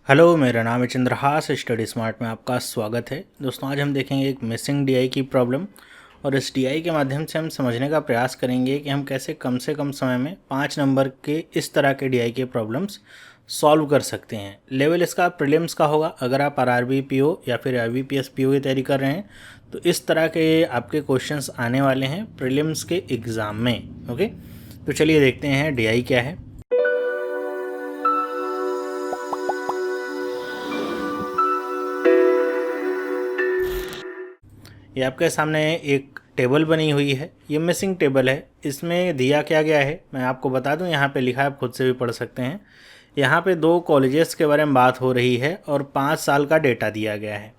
Hello, मेरा नाम है चंद्रहास। स्टडी स्मार्ट में आपका स्वागत है। दोस्तों, आज हम देखेंगे एक मिसिंग डीआई की प्रॉब्लम और इस डीआई के माध्यम से हम समझने का प्रयास करेंगे कि हम कैसे कम से कम समय में 5 नंबर के इस तरह के डीआई के प्रॉब्लम्स सॉल्व कर सकते हैं। लेवल इसका प्रीलिम्स का होगा। अगर आप आरआरबी पीओ या फिर आईबीपीएस पीओ की तैयारी कर रहे हैं तो इस तरह के आपके क्वेश्चंस आने वाले हैं प्रीलिम्स के एग्ज़ाम में। ओके, तो चलिए देखते हैं डीआई क्या है। ये आपके सामने एक टेबल बनी हुई है। ये मिसिंग टेबल है। इसमें दिया क्या गया है मैं आपको बता दूं। यहाँ पे लिखा है, आप खुद से भी पढ़ सकते हैं। यहाँ पे 2 कॉलेजेस के बारे में बात हो रही है और 5 साल का डेटा दिया गया है।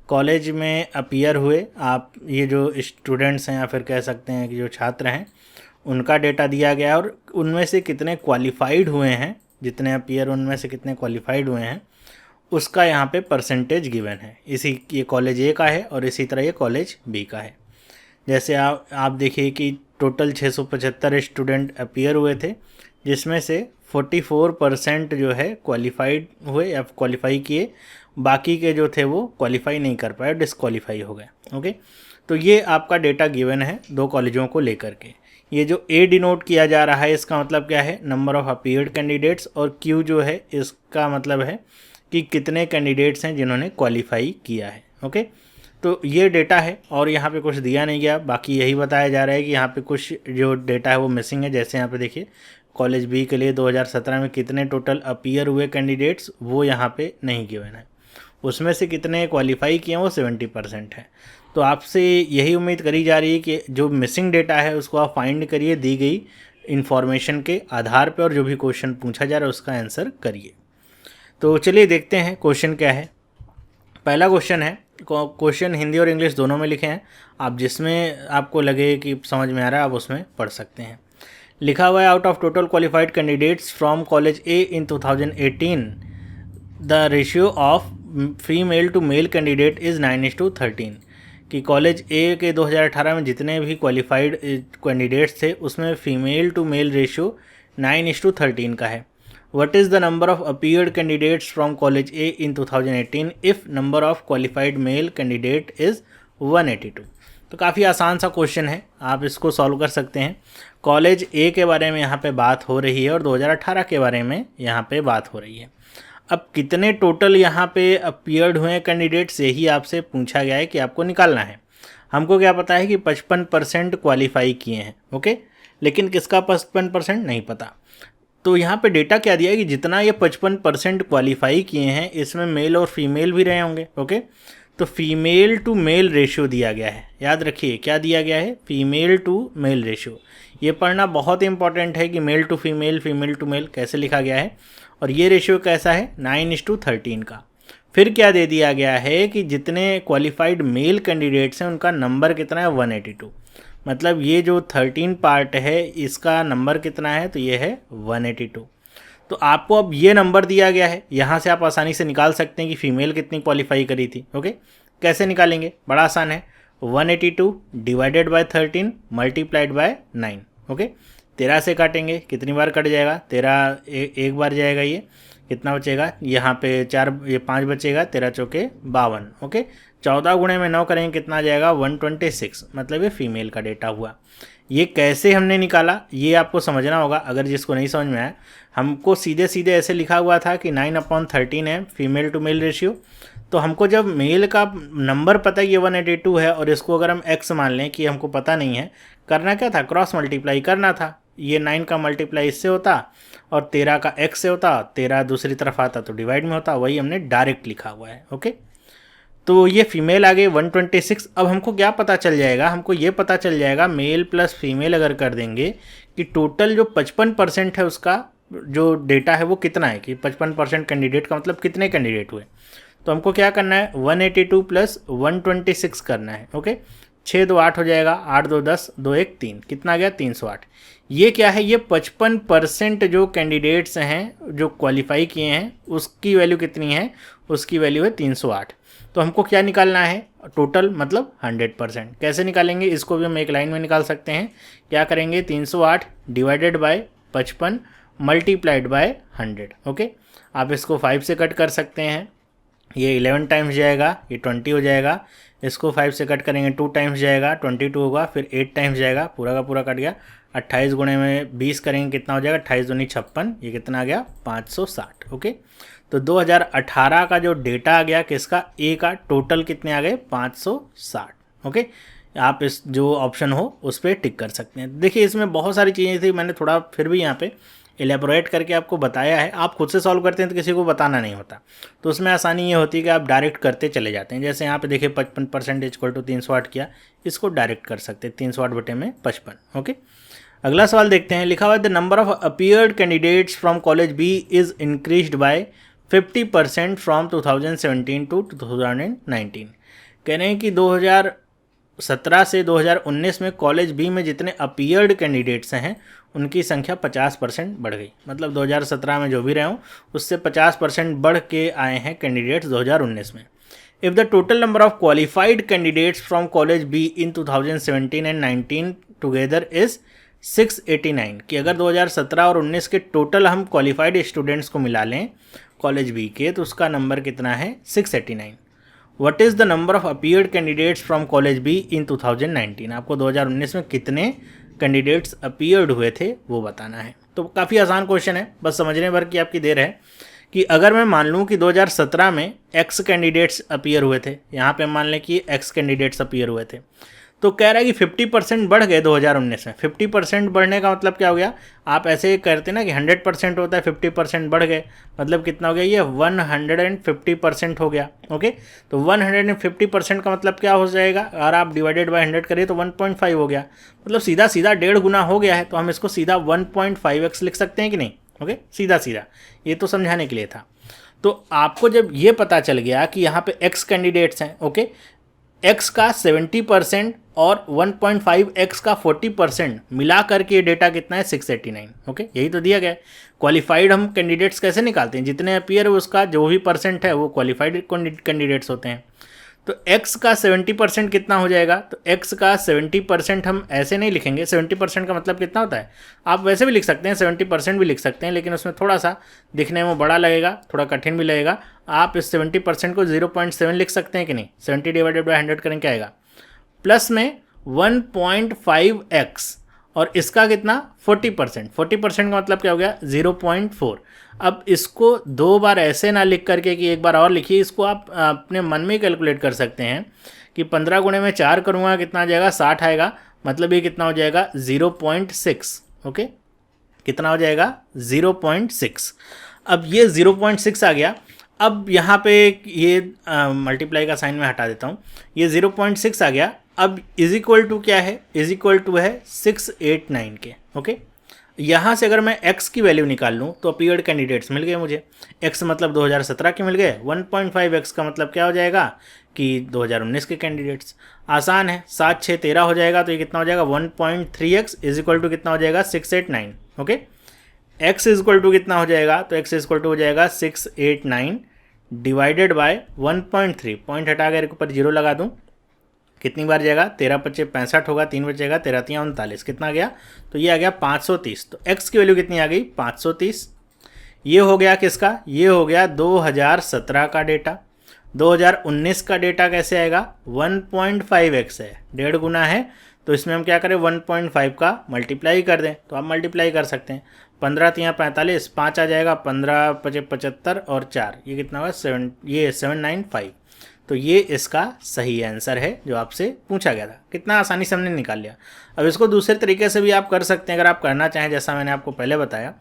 कॉलेज में अपीयर हुए आप, ये जो स्टूडेंट्स हैं या फिर कह सकते हैं कि जो छात्र हैं, उनका डेटा दिया गया है और उनमें से कितने क्वालिफाइड हुए हैं, जितने अपीयर उनमें से कितने क्वालिफाइड हुए हैं उसका यहाँ पे परसेंटेज गिवन है। ये कॉलेज ए का है और इसी तरह ये कॉलेज बी का है। जैसे आप देखिए कि टोटल 675 स्टूडेंट अपीयर हुए थे, जिसमें से 44% जो है क्वालिफाइड हुए या क्वालिफाई किए। बाकी के जो थे वो क्वालिफाई नहीं कर पाए, डिसक्वालीफाई हो गए। ओके, तो ये आपका डेटा गिवन है 2 कॉलेजों को लेकर के। ये जो ए डिनोट किया जा रहा है इसका मतलब क्या है, नंबर ऑफ अपीयर्ड कैंडिडेट्स, और क्यू जो है इसका मतलब है कि कितने कैंडिडेट्स हैं जिन्होंने क्वालिफाई किया है। ओके, तो ये डेटा है और यहाँ पे कुछ दिया नहीं गया। बाकी यही बताया जा रहा है कि यहाँ पे कुछ जो डेटा है वो मिसिंग है। जैसे यहाँ पे देखिए, कॉलेज बी के लिए 2017 में कितने टोटल अपीयर हुए कैंडिडेट्स वो यहाँ पे नहीं गिवन है। उसमें से कितने क्वालिफाई किए हैं वो 70% है। तो आपसे यही उम्मीद करी जा रही है कि जो मिसिंग डेटा है उसको आप फाइंड करिए दी गई इन्फॉर्मेशन के आधार पर और जो भी क्वेश्चन पूछा जा रहा है उसका आंसर करिए। तो चलिए देखते हैं क्वेश्चन क्या है। पहला क्वेश्चन है, क्वेश्चन हिंदी और इंग्लिश दोनों में लिखे हैं। आप जिसमें आपको लगे कि समझ में आ रहा है आप उसमें पढ़ सकते हैं। लिखा हुआ है, out of total qualified candidates from college A in 2018 the ratio of female to male candidate is 9:13। कि कॉलेज ए के 2018 में जितने भी क्वालिफाइड कैंडिडेट्स थे उसमें फीमेल टू मेल रेशियो 9:13 का है। What is the number of appeared candidates from College A in 2018 if number of qualified male candidate is 182? तो काफ़ी आसान सा क्वेश्चन है, आप इसको सॉल्व कर सकते हैं। कॉलेज ए के बारे में यहाँ पे बात हो रही है और 2018 के बारे में यहाँ पे बात हो रही है। अब कितने टोटल यहाँ पे अपीयर्ड हुए कैंडिडेट्स यही आपसे पूछा गया है कि आपको निकालना है। हमको क्या पता है कि 55% क्वालिफाई किए हैं। ओके, लेकिन किसका 55% नहीं पता। तो यहाँ पे डेटा क्या दिया है कि जितना ये 55% क्वालिफाई किए हैं इसमें मेल और फीमेल भी रहे होंगे। ओके, तो फीमेल टू मेल रेशियो दिया गया है। याद रखिए क्या दिया गया है, फीमेल टू मेल रेशियो। ये पढ़ना बहुत इंपॉर्टेंट है कि male to female, female to male कैसे लिखा गया है और ये रेशियो कैसा है, 9:13 का। फिर क्या दे दिया गया है कि जितने क्वालिफाइड मेल कैंडिडेट्स हैं उनका नंबर कितना है, 182। मतलब ये जो 13 पार्ट है इसका नंबर कितना है, तो ये है 182। तो आपको अब ये नंबर दिया गया है, यहाँ से आप आसानी से निकाल सकते हैं कि फ़ीमेल कितनी क्वालिफाई करी थी। ओके, कैसे निकालेंगे, बड़ा आसान है। 182 divided by 13 multiplied by 9। Okay, 13 से काटेंगे, कितनी बार कट जाएगा, 13 एक बार जाएगा। ये कितना बचेगा, यहाँ पे 5 बचेगा, 13 चौके 52। ओके, 14 गुणे में 9 करेंगे, कितना आ जाएगा, 126। मतलब ये फीमेल का डेटा हुआ। ये कैसे हमने निकाला ये आपको समझना होगा। अगर जिसको नहीं समझ में आया, हमको सीधे सीधे ऐसे लिखा हुआ था कि 9/13 है फीमेल टू मेल रेशियो। तो हमको जब मेल का नंबर पता है ये 182 है और इसको अगर हम x मान लें कि हमको पता नहीं है, करना क्या था, क्रॉस मल्टीप्लाई करना था। ये 9 का मल्टीप्लाई इससे होता और 13 का x से होता, 13 दूसरी तरफ आता तो डिवाइड में होता। वही हमने डायरेक्ट लिखा हुआ है। ओके, तो ये फीमेल आ गई 126। अब हमको क्या पता चल जाएगा, हमको ये पता चल जाएगा मेल प्लस फीमेल अगर कर देंगे कि टोटल जो 55% है उसका जो डेटा है वो कितना है, कि 55% कैंडिडेट का मतलब कितने कैंडिडेट हुए। तो हमको क्या करना है, 182 प्लस 126 करना है। ओके, 6 2 8 हो जाएगा, 8 2 10, 2 1 3, कितना गया, 308। ये क्या है, ये 55% जो कैंडिडेट्स हैं जो क्वालिफाई किए हैं उसकी वैल्यू कितनी है, उसकी वैल्यू है 308। तो हमको क्या निकालना है, टोटल मतलब 100%। कैसे निकालेंगे, इसको भी हम एक लाइन में निकाल सकते हैं। क्या करेंगे, 308 divided by 55 multiplied by 100। Okay, आप इसको 5 से कट कर सकते हैं, ये 11 टाइम्स जाएगा, ये 20 हो जाएगा। इसको 5 से कट करेंगे 2 टाइम्स जाएगा, 22 होगा, फिर 8 टाइम्स जाएगा, पूरा का पूरा कट गया। 28 गुणे में 20 करेंगे कितना हो जाएगा, 28 दूनी 56, ये कितना आ गया 560। ओके, तो 2018 का जो डेटा आ गया किसका, ए का, टोटल कितने आ गए 560। ओके, आप इस जो ऑप्शन हो उस पर टिक कर सकते हैं। देखिए इसमें बहुत सारी चीज़ें थी, मैंने थोड़ा फिर भी यहाँ पे एलेबोरेट करके आपको बताया है। आप खुद से सॉल्व करते हैं तो किसी को बताना नहीं होता, तो उसमें आसानी ये होती है कि आप डायरेक्ट करते चले जाते हैं। जैसे यहाँ पे देखिए 55% इक्वल टू 308 किया, इसको डायरेक्ट कर सकते हैं 308 बटे में 55। ओके, अगला सवाल देखते हैं। लिखा हुआ है the number of appeared candidates from college B is increased by 50% from 2017 to 2019। कह रहे हैं कि 2017 से 2019 में कॉलेज बी में जितने अपीयर्ड कैंडिडेट्स हैं उनकी संख्या 50% बढ़ गई। मतलब 2017 में जो भी रहे हों उससे 50% बढ़ के आए हैं कैंडिडेट्स 2019 में। If the total number of qualified candidates from college B in 2017 and 19 together is 689, कि अगर 2017 और 19 के टोटल हम क्वालिफाइड स्टूडेंट्स को मिला लें कॉलेज बी के, तो उसका नंबर कितना है 689। What is the number of appeared candidates from college B इन 2019, आपको 2019 में कितने कैंडिडेट्स अपीयर्ड हुए थे वो बताना है। तो काफ़ी आसान क्वेश्चन है, बस समझने भर की आपकी देर है कि अगर मैं मान लूँ कि 2017 में एक्स कैंडिडेट्स अपीयर हुए थे, यहाँ पे मान लें कि एक्स कैंडिडेट्स अपीयर हुए थे, तो कह रहा है कि 50% बढ़ गए 2019 में। 50% बढ़ने का मतलब क्या हो गया, आप ऐसे करते ना कि 100% होता है, 50% बढ़ गए, मतलब कितना हो गया, ये 150% हो गया। ओके, तो 150% का मतलब क्या हो जाएगा, अगर आप डिवाइडेड बाय 100 करिए तो 1.5 हो गया, मतलब सीधा सीधा 1.5 गुना हो गया है। तो हम इसको सीधा 1.5x लिख सकते हैं कि नहीं। ओके, सीधा सीधा, ये तो समझाने के लिए था। तो आपको जब ये पता चल गया कि यहाँ पे x कैंडिडेट्स हैं, ओके, x का 70% और 1.5x का 40% मिला करके ये डेटा कितना है 689। ओके, यही तो दिया गया है। क्वालिफाइड हम कैंडिडेट्स कैसे निकालते हैं, जितने अपीयर है उसका जो भी परसेंट है वो क्वालिफाइड कैंडिडेट्स होते हैं। तो x का 70% कितना हो जाएगा, तो x का 70% हम ऐसे नहीं लिखेंगे। 70% का मतलब कितना होता है, आप वैसे भी लिख सकते हैं, 70% भी लिख सकते हैं, लेकिन उसमें थोड़ा सा दिखने में बड़ा लगेगा, थोड़ा कठिन भी लगेगा। आप इस 70% को 0.7 लिख सकते हैं कि नहीं। 70 डिवाइडेड बाई 100 करें क्या आएगा, प्लस में 1.5x और इसका कितना 40%। 40% का मतलब क्या हो गया 0.4। अब इसको दो बार ऐसे ना लिख करके कि एक बार और लिखिए, इसको आप अपने मन में कैलकुलेट कर सकते हैं कि 15 गुणे में 4 करूँगा कितना आ जाएगा 60 आएगा, मतलब ये कितना हो जाएगा 0.6। ओके, कितना हो जाएगा 0.6। अब ये 0.6 आ गया। अब यहाँ पे ये मल्टीप्लाई का साइन में हटा देता हूँ, ये 0.6 आ गया। अब इज इक्वल टू क्या है, इज इक्वल टू है 689 के। ओके, यहाँ से अगर मैं x की वैल्यू निकाल लूँ तो अपीयर्ड कैंडिडेट्स मिल गए मुझे। x मतलब 2017 के मिल गए, 1.5x का मतलब क्या हो जाएगा कि 2019 के कैंडिडेट्स। आसान है, 7 6 13 हो जाएगा, तो ये कितना हो जाएगा 1.3x इज इक्वल टू कितना हो जाएगा 689। Okay, x is equal to कितना हो जाएगा, तो x इज इक्वल टू हो जाएगा 689 डिवाइडेड बाय 1.3, पॉइंट हटा कर ऊपर 0 लगा दूँ, कितनी बार जाएगा 13 पच्चे 65 होगा, 3 बचेगा 13 3 39, कितना आ गया, तो ये आ गया 530। तो x की वैल्यू कितनी आ गई 530। ये हो गया किसका, ये हो गया 2017 का डेटा। 2019 का डेटा कैसे आएगा, 1.5x है, 1.5 गुना है, तो इसमें हम क्या करें 1.5 का मल्टीप्लाई कर दें, तो आप मल्टीप्लाई कर सकते हैं। 15 3 45, 5 आ जाएगा, 15 पचे 75 और 4, ये कितना होगा 7, ये 795। तो ये इसका सही आंसर है जो आपसे पूछा गया था। कितना आसानी से हमने निकाल लिया। अब इसको दूसरे तरीके से भी आप कर सकते हैं, अगर आप करना चाहें, जैसा मैंने आपको पहले बताया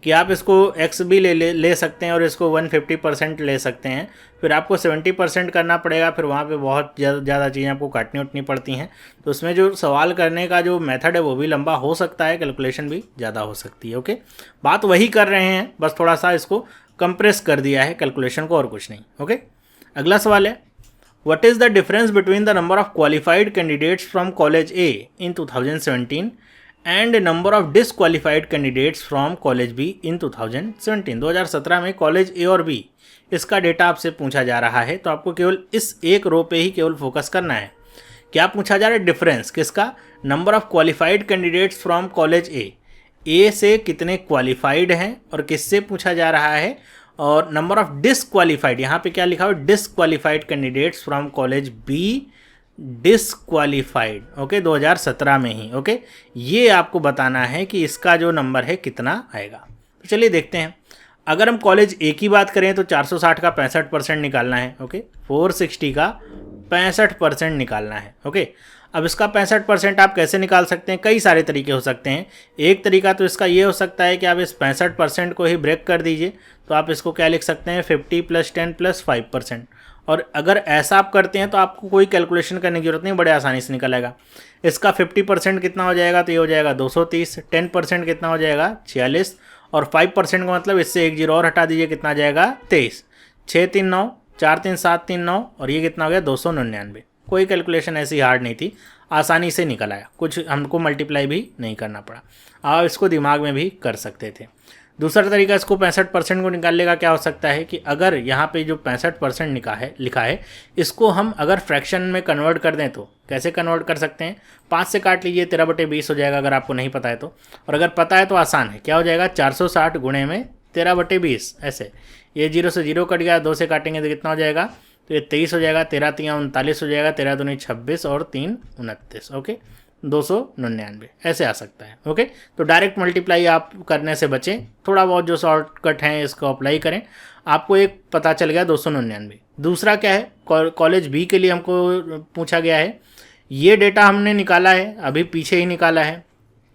कि आप इसको x भी ले सकते हैं और इसको 150% ले सकते हैं, फिर आपको 70% करना पड़ेगा, फिर वहाँ पे बहुत ज़्यादा चीज़ें आपको काटनी उठनी पड़ती हैं। तो उसमें जो सवाल करने का जो मेथड है वो भी लंबा हो सकता है, कैलकुलेशन भी ज़्यादा हो सकती है। ओके, बात वही कर रहे हैं, बस थोड़ा सा इसको कंप्रेस कर दिया है कैलकुलेशन को, और कुछ नहीं। ओके, अगला सवाल है, What is the difference between the number of qualified candidates from College A in 2017 and number of disqualified candidates from College B in 2017? 2017 में कॉलेज A और B इसका डेटा आपसे पूछा जा रहा है, तो आपको केवल इस एक रो पे ही केवल फोकस करना है। क्या पूछा जा रहा है, डिफरेंस किसका, number of qualified candidates from college A, A से कितने क्वालिफाइड हैं और किससे पूछा जा रहा है, और नंबर ऑफ डिसक्वालीफाइड, यहाँ पे क्या लिखा हुआ है, disqualified candidates from college B disqualified, okay, 2017 में ही, ओके। ये आपको बताना है कि इसका जो नंबर है कितना आएगा। तो चलिए देखते हैं। अगर हम कॉलेज ए की बात करें तो 460 का 65% निकालना है, ओके। 460 का 65% निकालना है, ओके। अब इसका 65% आप कैसे निकाल सकते हैं, कई सारे तरीके हो सकते हैं। एक तरीका तो इसका ये हो सकता है कि आप इस 65% को ही ब्रेक कर दीजिए, तो आप इसको क्या लिख सकते हैं, 50 + 10 + 5%। और अगर ऐसा आप करते हैं तो आपको कोई कैलकुलेशन करने की जरूरत नहीं, बड़े आसानी से निकल आएगा। इसका 50% कितना हो जाएगा, तो ये हो जाएगा 230। 10% कितना हो जाएगा, 46। और 5% का मतलब इससे एक जीरो और हटा दीजिए, कितना आ जाएगा, 23। 6 3 9, 4 3 7 3 9, और ये कितना हो गया, 299। कोई कैलकुलेशन ऐसी हार्ड नहीं थी, आसानी से निकल आया, कुछ हमको मल्टीप्लाई भी नहीं करना पड़ा। आप इसको दिमाग में भी कर सकते थे। दूसरा तरीका इसको 65% को निकालने का क्या हो सकता है कि अगर यहाँ पे जो 65% लिखा है इसको हम अगर फ्रैक्शन में कन्वर्ट कर दें तो कैसे कन्वर्ट कर सकते हैं, 5 से काट लीजिए, 13/20 हो जाएगा अगर आपको नहीं पता है तो। और अगर पता है तो आसान है, क्या हो जाएगा, 460 गुणे में 13/20, ऐसे। ये 0 से 0 कट गया, 2 से काटेंगे तो कितना हो जाएगा, तो ये 23 हो जाएगा, 13 × 3 = 39 हो जाएगा, 13 दूनी 26 और 3 29, ओके, 299 ऐसे आ सकता है, ओके। तो डायरेक्ट मल्टीप्लाई आप करने से बचें, थोड़ा बहुत जो शॉर्टकट हैं इसको अप्लाई करें। आपको एक पता चल गया 299। दूसरा क्या है, कॉलेज बी के लिए हमको पूछा गया है, ये डेटा हमने निकाला है, अभी पीछे ही निकाला है।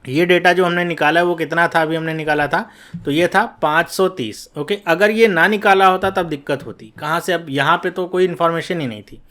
ये डेटा जो हमने निकाला है वो कितना था, अभी हमने निकाला था, तो ये था 530, ओके। अगर ये ना निकाला होता तब दिक्कत होती, कहाँ से, अब यहाँ पे तो कोई इन्फॉर्मेशन ही नहीं थी,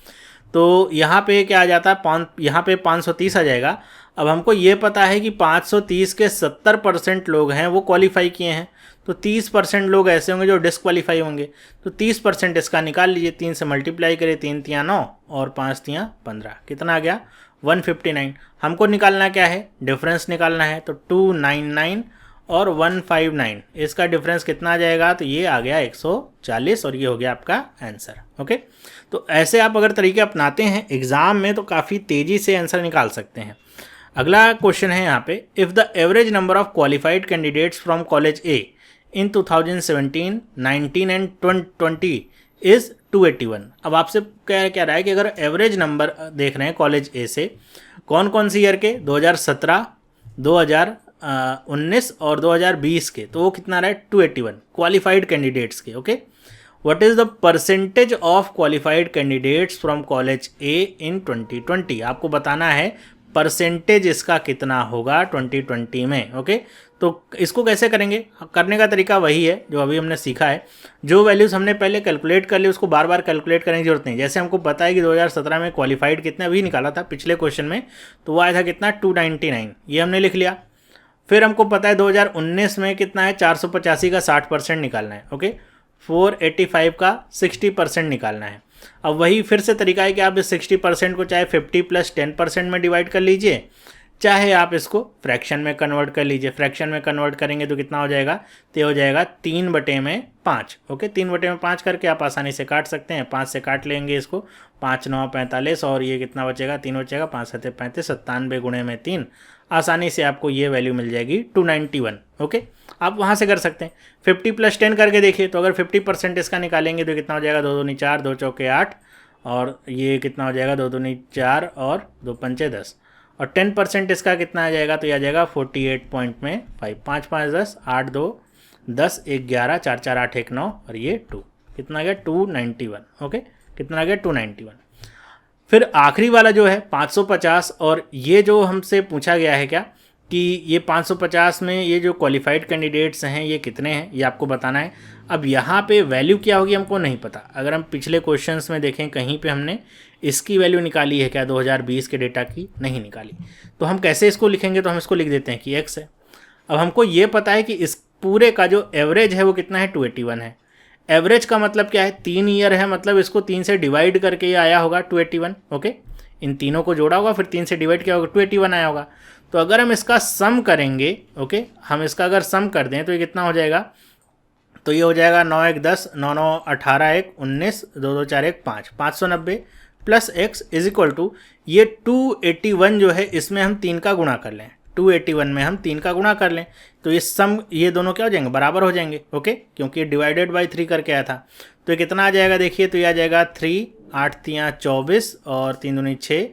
तो यहाँ पे क्या आ जाता, यहाँ पे 530 आ जाएगा। अब हमको ये पता है कि 530 के 70% लोग हैं वो क्वालिफाई किए हैं, तो 30% लोग ऐसे होंगे जो डिसक्वालीफाई होंगे। तो 30% इसका निकाल लीजिए, 3 से मल्टीप्लाई करें, 3 × 9 और 5 × 15, कितना आ गया, 159। हमको निकालना क्या है, डिफरेंस निकालना है, तो 299 और 159, इसका डिफरेंस कितना आ जाएगा, तो ये आ गया 140, और ये हो गया आपका आंसर, ओके। तो ऐसे आप अगर तरीके अपनाते हैं एग्ज़ाम में तो काफ़ी तेज़ी से आंसर निकाल सकते हैं। अगला क्वेश्चन है यहाँ पे, if the average number of qualified candidates from college A in 2017, 19 and 20 is 281। अब आपसे क्या रहा है कि अगर एवरेज नंबर देख रहे हैं कॉलेज ए से कौन कौन सी ईयर के, 2017, 2019 और 2020 के, तो वो कितना रहा है, 281 क्वालिफाइड कैंडिडेट्स के, okay. What is the percentage of qualified candidates from college A in 2020, आपको बताना है परसेंटेज इसका कितना होगा 2020 में, ओके। तो इसको कैसे करेंगे, करने का तरीका वही है जो अभी हमने सीखा है। जो वैल्यूज़ हमने पहले कैलकुलेट कर ली उसको बार बार कैलकुलेट करने की जरूरत नहीं। जैसे हमको पता है कि 2017 में क्वालिफाइड कितने अभी निकाला था पिछले क्वेश्चन में, तो वो आया था कितना, 299, ये हमने लिख लिया। फिर हमको पता है 2019 में कितना है, 485 का 60% निकालना है, ओके। 485 का 60% निकालना है। अब वही फिर से तरीका है कि आप इस 60% को चाहे 50 + 10% में डिवाइड कर लीजिए, चाहे आप इसको फ्रैक्शन में कन्वर्ट कर लीजिए। फ्रैक्शन में कन्वर्ट करेंगे तो कितना हो जाएगा, तो हो जाएगा 3/5, ओके। 3/5 करके आप आसानी से काट सकते हैं, 5 से काट लेंगे इसको, 5 9 45, और ये कितना बचेगा, 3 बचेगा, 5 7 35, 97 गुणे में 3, आसानी से आपको ये वैल्यू मिल जाएगी 291, ओके। आप वहाँ से कर सकते हैं। 50 + 10 करके देखिए, तो अगर 50% इसका निकालेंगे तो कितना हो जाएगा, 2 दूनी 4, 2 चौके 8, और ये कितना हो जाएगा, 2 दूनी 4 और 2 पंचे 10, और 10% इसका कितना आ जाएगा, तो यह आ जाएगा 48.5, 5 5 10, 8 2 10, 1 11, 4 4 8 1 9, और ये 2, कितना आ गया, 291, ओके। कितना आ गया, 291। फिर आखिरी वाला जो है 550, और ये जो हमसे पूछा गया है क्या कि ये 550 में ये जो क्वालिफाइड कैंडिडेट्स हैं ये कितने हैं, ये आपको बताना है। अब यहाँ पे वैल्यू क्या होगी हमको नहीं पता। अगर हम पिछले क्वेश्चंस में देखें कहीं पे हमने इसकी वैल्यू निकाली है क्या, 2020 के डेटा की नहीं निकाली, तो हम कैसे इसको लिखेंगे, तो हम इसको लिख देते हैं कि x है। अब हमको ये पता है कि इस पूरे का जो एवरेज है वो कितना है, 281 है। एवरेज का मतलब क्या है, 3 ईयर है, मतलब इसको 3 से डिवाइड करके ये आया होगा 281, ओके। इन तीनों को जोड़ा होगा, फिर 3 से डिवाइड किया होगा, 281 आया होगा। तो अगर हम इसका सम करेंगे, ओके, हम इसका अगर सम कर दें तो ये कितना हो जाएगा, तो ये हो जाएगा 9 1 10, 9 9 18 1 19, 2 2 4 1 5, 590 + x इज इक्वल टू ये 281 जो है इसमें हम 3 का गुणा कर लें, 281 में हम 3 का गुणा कर लें तो ये दोनों क्या हो जाएंगे, बराबर हो जाएंगे। ओके, क्योंकि ये डिवाइडेड बाई 3 करके आया था। तो ये कितना आ जाएगा, देखिए तो ये आ जाएगा 3, 8 3 24 और 3 दूनी 6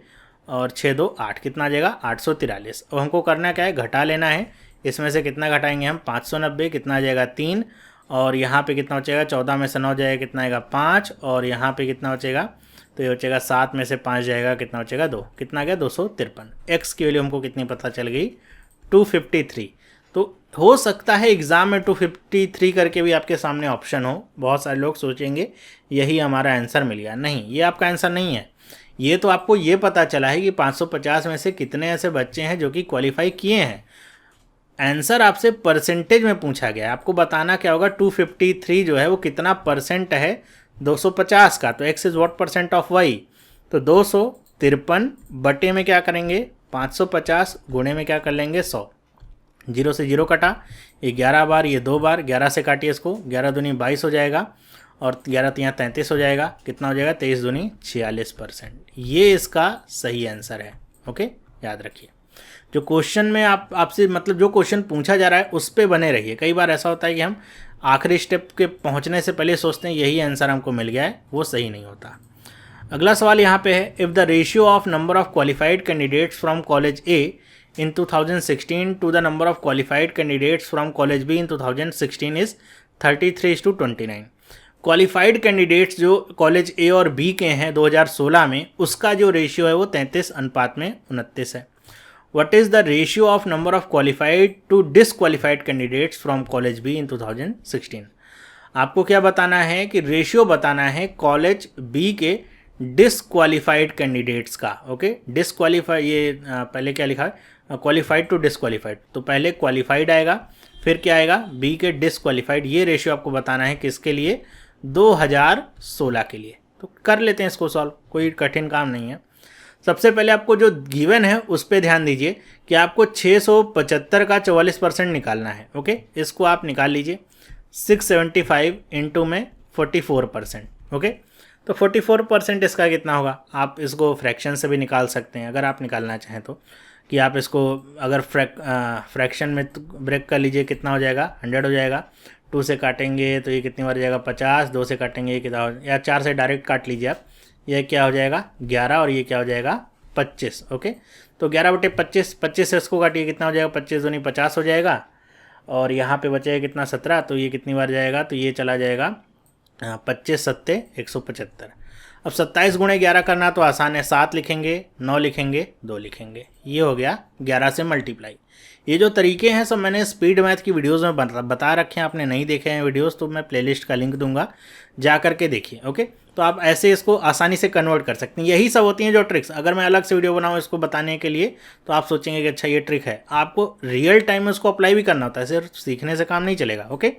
और 6 2 8, कितना आ जाएगा 843। अब हमको करना क्या है, घटा लेना है। इसमें से कितना घटाएंगे हम, 590, कितना आ जाएगा 3, और यहाँ पे कितना बचेगा, 14 में से 9 जाएगा, कितना आएगा 5, और यहाँ पे कितना बचेगा, तो ये बचेगा 7 में से 5 जाएगा, कितना बचेगा 2, कितना आ गया 253। एक्स की वैल्यू हमको कितनी पता चल गई, 253। तो हो सकता है एग्ज़ाम में 253 करके भी आपके सामने ऑप्शन हो। बहुत सारे लोग सोचेंगे यही हमारा आंसर मिल गया, नहीं, ये आपका आंसर नहीं है। ये तो आपको ये पता चला है कि 550 में से कितने ऐसे बच्चे हैं जो कि क्वालिफाई किए हैं। आंसर आपसे परसेंटेज में पूछा गया है, आपको बताना क्या होगा 253 जो है वो कितना परसेंट है 250 का। तो x is what percent of y, तो 253 बटे में क्या करेंगे 550 गुणे में क्या कर लेंगे 100। 0 से 0 कटा, ये 11 बार, ये 2 बार, 11 से काटिए इसको, 11 दूनी 22 हो जाएगा और 11 3 33 हो जाएगा, कितना हो जाएगा 23 दूनी 46%। ये इसका सही आंसर है। ओके, याद रखिए जो क्वेश्चन में आपसे मतलब जो क्वेश्चन पूछा जा रहा है उस पे बने रहिए। कई बार ऐसा होता है कि हम आखिरी स्टेप के पहुंचने से पहले सोचते हैं यही आंसर हमको मिल गया है, वो सही नहीं होता। अगला सवाल यहाँ पे है, if the ratio of number of qualified candidates from college A in 2016 to the number of qualified candidates from college B in 2016 is 33:29। Qualified candidates जो कॉलेज ए और बी के हैं 2016 में, उसका जो रेशियो है वो 33:29 है। What is the ratio of number of qualified to disqualified candidates from college B in 2016? आपको क्या बताना है कि रेशियो बताना है कॉलेज बी के डिसक्वालिफाइड कैंडिडेट्स का। ओके, डिसक्वालीफाई, ये पहले क्या लिखा है, क्वालिफाइड टू डिसक्वालिफाइड, तो पहले क्वालिफाइड आएगा फिर क्या आएगा बी के डिसक्वालिफाइड। ये रेशियो आपको बताना है किसके लिए, 2016 के लिए। तो कर लेते हैं इसको सॉल्व, कोई कठिन काम नहीं है। सबसे पहले आपको जो गिवन है उस पर ध्यान दीजिए कि आपको 675 का 44% निकालना है। ओके, इसको आप निकाल लीजिए, 675 इंटू में 44%। ओके, तो 44% इसका कितना होगा, आप इसको फ्रैक्शन से भी निकाल सकते हैं अगर आप निकालना चाहें तो, कि आप इसको अगर फ्रैक्शन में ब्रेक कर लीजिए, कितना हो जाएगा 100 हो जाएगा। 2 से काटेंगे तो ये कितनी बार जाएगा 50, 2 से काटेंगे ये कितना, या 4 से डायरेक्ट काट लीजिए आप, यह क्या हो जाएगा 11 और ये क्या हो जाएगा 25। ओके, तो 11/25, 25 से इसको काटिए, कितना हो जाएगा 25 दूनी 50 हो जाएगा, और यहाँ पे बचेगा कितना 17, तो ये कितनी बार जाएगा, तो ये चला जाएगा 25 सत्ते 175। अब 27 गुणे 11 करना तो आसान है, 7 लिखेंगे, 9 लिखेंगे, 2 लिखेंगे, ये हो गया 11 से मल्टीप्लाई। ये जो तरीके हैं सब मैंने स्पीड मैथ की वीडियोज़ में बता रखे हैं, आपने नहीं देखे हैं वीडियोज़ तो मैं प्लेलिस्ट का लिंक दूंगा, जा करके देखिए। ओके, तो आप ऐसे इसको आसानी से कन्वर्ट कर सकते हैं। यही सब होती हैं जो ट्रिक्स, अगर मैं अलग से वीडियो बनाऊँ इसको बताने के लिए तो आप सोचेंगे कि अच्छा ये ट्रिक है, आपको रियल टाइम में उसको अप्लाई भी करना होता है, सिर्फ सीखने से काम नहीं चलेगा। ओके,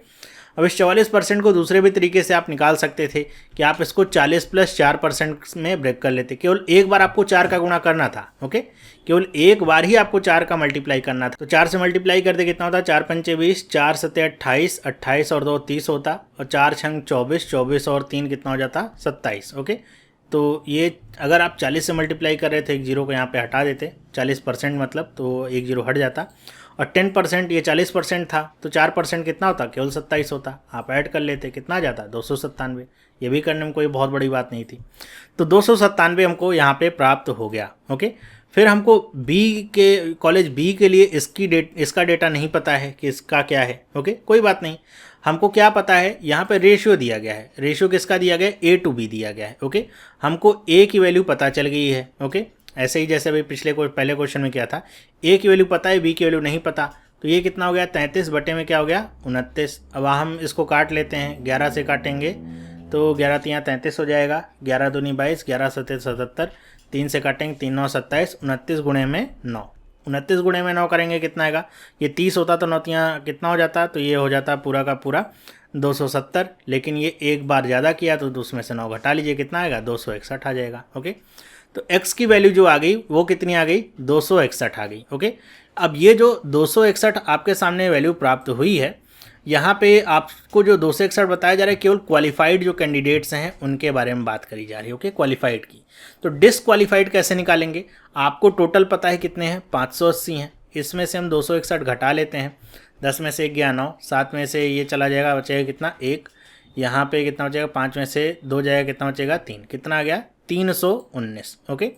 अब इस 44% को दूसरे भी तरीके से आप निकाल सकते थे कि आप इसको 40 + 4% में ब्रेक कर लेते। केवल एक बार आपको 4 का गुणा करना था। ओके, केवल एक बार ही आपको 4 का मल्टीप्लाई करना था। तो 4 से मल्टीप्लाई करते कितना होता, 4 पंचे 20, 4 सत्ते 28, 28 और 2 30 होता, और 4 छंग 24, 24 और 3 कितना हो जाता 27। ओके, तो ये अगर आप 40 से मल्टीप्लाई कर रहे थे, एक जीरो को यहाँ पे हटा देते, 40% मतलब, तो एक जीरो हट जाता, और 10% ये 40% था, तो 4% कितना होता, केवल 27 होता। आप ऐड कर लेते, कितना जाता 297। ये भी करने में कोई बहुत बड़ी बात नहीं थी। तो 297 हमको यहाँ पे प्राप्त हो गया। ओके, फिर हमको कॉलेज बी के लिए इसका डेटा नहीं पता है कि इसका क्या है। ओके, कोई बात नहीं, हमको क्या पता है, यहाँ पे रेशियो दिया गया है। रेशियो किसका दिया गया है, A/B दिया गया है। ओके, हमको A की वैल्यू पता चल गई है। ओके, ऐसे ही जैसे अभी पहले क्वेश्चन में किया था, A की वैल्यू पता है, B की वैल्यू नहीं पता, तो ये कितना हो गया 33 बटे में क्या हो गया 29। अब हम इसको काट लेते हैं, 11 से काटेंगे तो 11 3 33 हो जाएगा, 11 दूनी 22, 11 सत्ते 77, 3 से काटेंगे 3 9 27, 29 गुणे में 9, 29 गुणे में 9 करेंगे कितना आएगा, ये 30 होता तो 9 कितना हो जाता, तो ये हो जाता पूरा का पूरा 270। लेकिन ये एक बार ज़्यादा किया तो उसमें से 9 घटा लीजिए, कितना आएगा 261 आ जाएगा। ओके, तो x की वैल्यू जो आ गई वो कितनी आ गई 261 आ गई। ओके, अब ये जो 261 आपके सामने वैल्यू प्राप्त हुई है, यहाँ पे आपको जो 261 बताया जा रहा है केवल क्वालिफाइड जो कैंडिडेट्स हैं उनके बारे में बात करी जा रही है। ओके, क्वालिफाइड की। तो डिसक्वालिफाइड कैसे निकालेंगे, आपको टोटल पता है कितने हैं 580 हैं, इसमें से हम 261 घटा लेते हैं। 10 में से 1 गया 9, 7 में से ये चला जाएगा, बचेगा कितना 1, यहाँ पे कितना बचेगा 5 में से 2 जाएगा, कितना बचेगा 3, कितना आ गया 319। ओके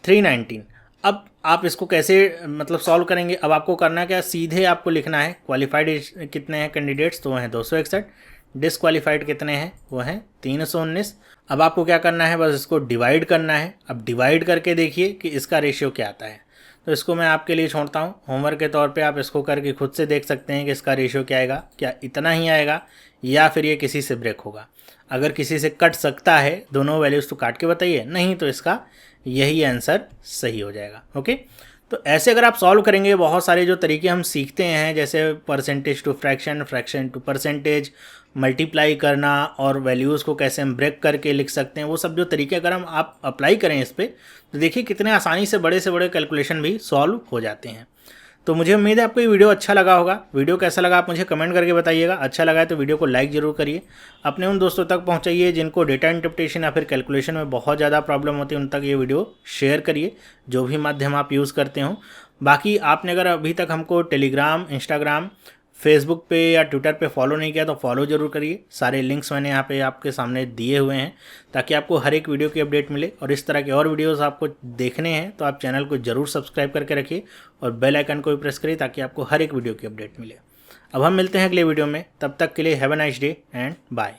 319। अब आप इसको कैसे मतलब सॉल्व करेंगे? अब आपको करना क्या, सीधे आपको लिखना है क्वालिफाइड कितने हैं कैंडिडेट्स, तो वो हैं 261, डिसक्वालीफाइड कितने हैं, वो हैं 319। अब आपको क्या करना है, बस इसको डिवाइड करना है। अब डिवाइड करके देखिए कि इसका रेशियो क्या आता है। तो इसको मैं आपके लिए छोड़ता हूँ, होमवर्क के तौर पे आप इसको करके खुद से देख सकते हैं कि इसका रेशियो क्या आएगा, क्या इतना ही आएगा या फिर ये किसी से ब्रेक होगा। अगर किसी से कट सकता है दोनों वैल्यूज़ तो काट के बताइए, नहीं तो इसका यही आंसर सही हो जाएगा। ओके, तो ऐसे अगर आप सॉल्व करेंगे, बहुत सारे जो तरीके हम सीखते हैं जैसे percentage to fraction, fraction to percentage, multiply करना और वैल्यूज़ को कैसे हम ब्रेक करके लिख सकते हैं, वो सब जो तरीके अगर हम आप अप्लाई करें इस पर, तो देखिए कितने आसानी से बड़े कैलकुलेशन भी सॉल्व हो जाते हैं। तो मुझे उम्मीद है आपको ये वीडियो अच्छा लगा होगा। वीडियो कैसा लगा आप मुझे कमेंट करके बताइएगा। अच्छा लगा है तो वीडियो को लाइक ज़रूर करिए, अपने उन दोस्तों तक पहुंचाइए जिनको डेटा इंटरप्रिटेशन या फिर कैलकुलेशन में बहुत ज़्यादा प्रॉब्लम होती है, उन तक ये वीडियो शेयर करिए, जो भी माध्यम आप यूज़ करते हो। बाकी आपने अगर अभी तक हमको टेलीग्राम, इंस्टाग्राम, फेसबुक पे या ट्विटर पे फॉलो नहीं किया तो फॉलो ज़रूर करिए। सारे लिंक्स मैंने यहाँ पे आपके सामने दिए हुए हैं ताकि आपको हर एक वीडियो की अपडेट मिले। और इस तरह के और वीडियोस आपको देखने हैं तो आप चैनल को ज़रूर सब्सक्राइब करके रखिए और बेल आइकन को भी प्रेस करिए ताकि आपको हर एक वीडियो की अपडेट मिले। अब हम मिलते हैं अगले वीडियो में, तब तक के लिए have a nice day and bye.